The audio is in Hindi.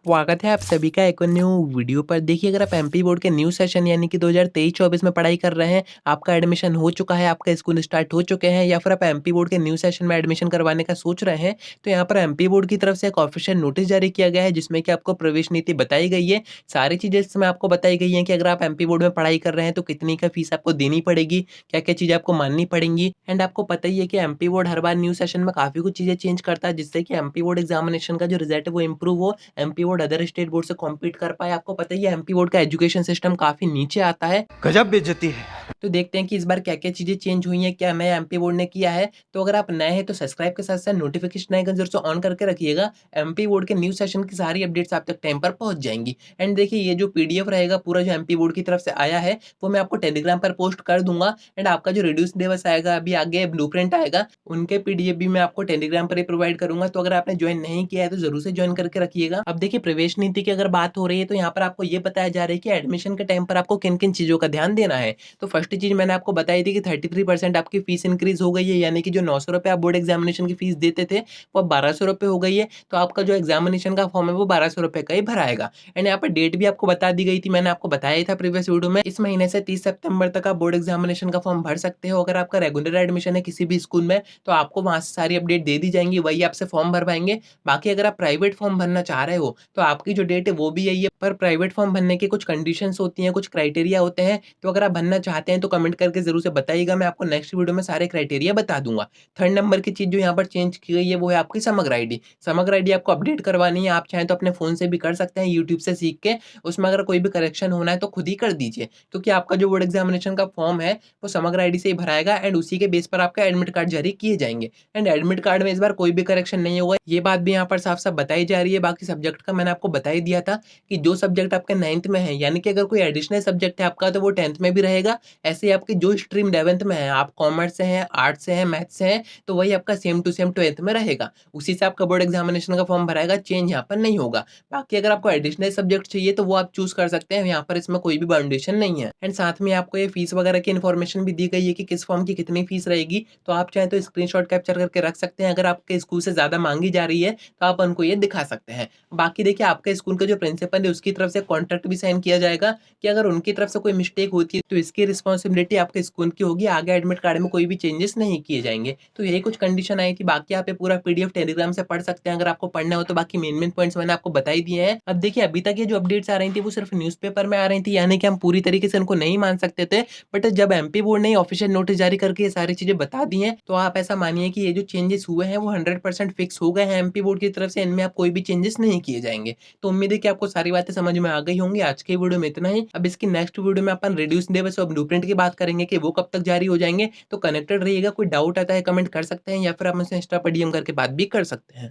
स्वागत है आप सभी का एक और न्यू वीडियो पर। देखिए, अगर आप एमपी बोर्ड के न्यू सेशन यानी कि 2023-24 में पढ़ाई कर रहे हैं, आपका एडमिशन हो चुका है, आपका स्कूल स्टार्ट हो चुके हैं, या फिर आप एमपी बोर्ड के न्यू सेशन में एडमिशन करवाने का सोच रहे हैं, तो यहाँ पर एमपी बोर्ड की तरफ से एक ऑफिशियल नोटिस जारी किया गया है, जिसमें कि आपको प्रवेश नीति बताई गई है। सारी चीज़ें इसमें आपको बताई गई हैं कि अगर आप एमपी बोर्ड में पढ़ाई कर रहे हैं, तो कितनी का फीस आपको देनी पड़ेगी, क्या-क्या चीज़ें आपको माननी पड़ेंगी। एंड आपको पता ही है कि एमपी बोर्ड हर बार न्यू सेशन में काफ़ी कुछ चीज़ें चेंज करता है, जिससे कि एमपी बोर्ड एग्जामिनेशन का जो रिजल्ट है वो इम्प्रूव हो, MP board other state board से कॉम्पीट कर पाए। आपको पता ही है एमपी बोर्ड का एजुकेशन सिस्टम काफ़ी नीचे आता है। गजब बेइज्जती है। तो देखते हैं कि इस बार क्या-क्या चीज़ें चेंज हुई हैं, क्या नया एमपी बोर्ड ने किया है। तो अगर आप नए हैं तो सब्सक्राइब के साथ-साथ नोटिफ़िकेशन आइकन ज़रूर से ऑन करके रखिएगा। एमपी बोर्ड के न्यू सेशन की सारी अपडेट्स आप तक टाइम पर पहुँच जाएँगी। एंड देखिए, ये जो पीडीएफ रहेगा पूरा जो एमपी बोर्ड की तरफ से आया है, वो मैं आपको टेलीग्राम पर पोस्ट कर दूँगा। एंड आपका जो रिड्यूस सिलेबस आएगा, अभी आगे ब्लूप्रिंट आएगा, उनके पीडीएफ भी मैं आपको टेलीग्राम पर ही प्रोवाइड करूँगा। तो अगर आपने जॉइन नहीं किया है तो ज़रूर से जॉइन करके रखिएगा। अब देखिए, प्रवेश नीति की अगर बात हो रही है, तो यहाँ पर आपको ये बताया जा रहा है कि एडमिशन के टाइम पर आपको किन-किन चीज़ों का ध्यान देना है। तो फर्स्ट चीज़ मैंने आपको बताई थी कि 33% आपकी फीस इंक्रीज़ हो गई है, यानी कि जो ₹900 आप बोर्ड एग्जामिनेशन की फीस देते थे, वो अब ₹1200 हो गई है। तो आपका जो एग्जामिनेशन का फॉर्म है वो ₹1200 का ही भराएगा। एंड यहाँ पर डेट भी आपको बता दी गई थी, मैंने आपको बताया ही था प्रीवियस वीडियो में। इस महीने से 30 सितंबर तक आप बोर्ड एग्जामिनेशन का फॉर्म भर सकते हो। अगर आपका रेगुलर एडमिशन है किसी भी स्कूल में, तो आपको वहाँ से सारी अपडेट दे दी जाएँगी, वही आपसे फॉर्म भरवाएँगे। बाकी अगर आप प्राइवेट फॉर्म भरना चाह रहे हो, तो आपकी जो डेट है वो भी यही है, पर प्राइवेट फॉर्म भरने की कुछ कंडीशंस होती हैं, कुछ क्राइटेरिया होते हैं। तो अगर आप भरना चाहते हैं तो कमेंट करके ज़रूर से बताइएगा, मैं आपको नेक्स्ट वीडियो में सारे क्राइटेरिया बता दूँगा। थर्ड नंबर की चीज़ जो यहाँ पर चेंज की गई है वो है आपकी समग्र आईडी। समग्र आईडी आपको अपडेट करवानी है, आप चाहें तो अपने फ़ोन से भी कर सकते हैं, यूट्यूब से सीख के। उसमें अगर कोई भी करेक्शन होना है तो खुद ही कर दीजिए, क्योंकि आपका जो बोर्ड एग्जामिनेशन का फॉर्म है वो समग्र आईडी से ही भराएगा एंड उसी के बेस पर आपका एडमिट कार्ड जारी किए जाएँगे। एंड एडमिट कार्ड में इस बार कोई भी करेक्शन नहीं होगा, ये बात भी यहाँ पर साफ-साफ बताई जा रही है। बाकी सब्जेक्ट का मैंने आपको बता ही दिया था कि जो सब्जेक्ट आपके 9th में है, यानी कि अगर कोई एडिशनल सब्जेक्ट है आपका तो वो 10th में भी रहेगा। ऐसे ही आपकी जो स्ट्रीम 11th में है, आप कॉमर्स से हैं, आर्ट्स से हैं, मैथ्स से हैं, तो वही आपका सेम टू सेम 12th में रहेगा। उसी से आपका बोर्ड एग्जामिनेशन का फॉर्म भराएगा, चेंज यहाँ पर नहीं होगा। बाकी अगर आपको एडिशनल सब्जेक्ट चाहिए तो वो आप चूज़ कर सकते हैं, यहाँ पर इसमें कोई भी बाउंडेशन नहीं है। एंड साथ में आपको ये फीस वगैरह की इन्फॉर्मेशन भी दी गई है कि किस फॉर्म की कितनी फीस रहेगी, तो आप चाहें तो स्क्रीनशॉट कैप्चर करके रख सकते हैं। अगर आपके स्कूल से ज़्यादा माँगी जा रही है, तो आप उनको ये दिखा सकते हैं। बाकी देखिए, आपके स्कूल का जो प्रिंसिपल है उसकी तरफ से कॉन्ट्रैक्ट भी साइन किया जाएगा कि अगर उनकी तरफ से कोई मिस्टेक होती है तो इसकी रिस्पॉन्सिबिलिटी आपके स्कूल की होगी, आगे एडमिट कार्ड में कोई भी चेंजेस नहीं किए जाएँगे। तो यही कुछ कंडीशन आई थी, बाकी आप ये पूरा पीडीएफ टेलीग्राम से पढ़ सकते हैं अगर आपको पढ़ना हो तो। बाकी मेन पॉइंट्स मैंने आपको बता ही दिए हैं। अब देखिए, अभी तक ये जो अपडेट्स आ रही थी वो सिर्फ न्यूज़पेपर में आ रही थी, यानी कि हम पूरी तरीके से उनको नहीं मान सकते थे। बट जब एमपी बोर्ड ने ऑफिशियल नोटिस जारी करके ये सारी चीज़ें बता दी हैं, तो आप ऐसा मानिए कि ये जो चेंजेस हुए हैं वो 100% फिक्स हो गए हैं एमपी बोर्ड की तरफ से, इनमें अब कोई भी चेंजेस नहीं किए जाएँगे। तो उम्मीद है कि आपको सारी बातें समझ में आ गई होंगी। आज के वीडियो में इतना ही। अब इसकी नेक्स्ट वीडियो में अपन रिड्यूस सिलेबस और ब्लूप्रिंट की बात करेंगे कि वो कब तक जारी हो जाएँगे। तो कनेक्टेड रहिएगा। कोई डाउट आता है कमेंट कर सकते हैं, या फिर आप मुझसे इंस्टा पर डीएम करके बात भी कर सकते हैं।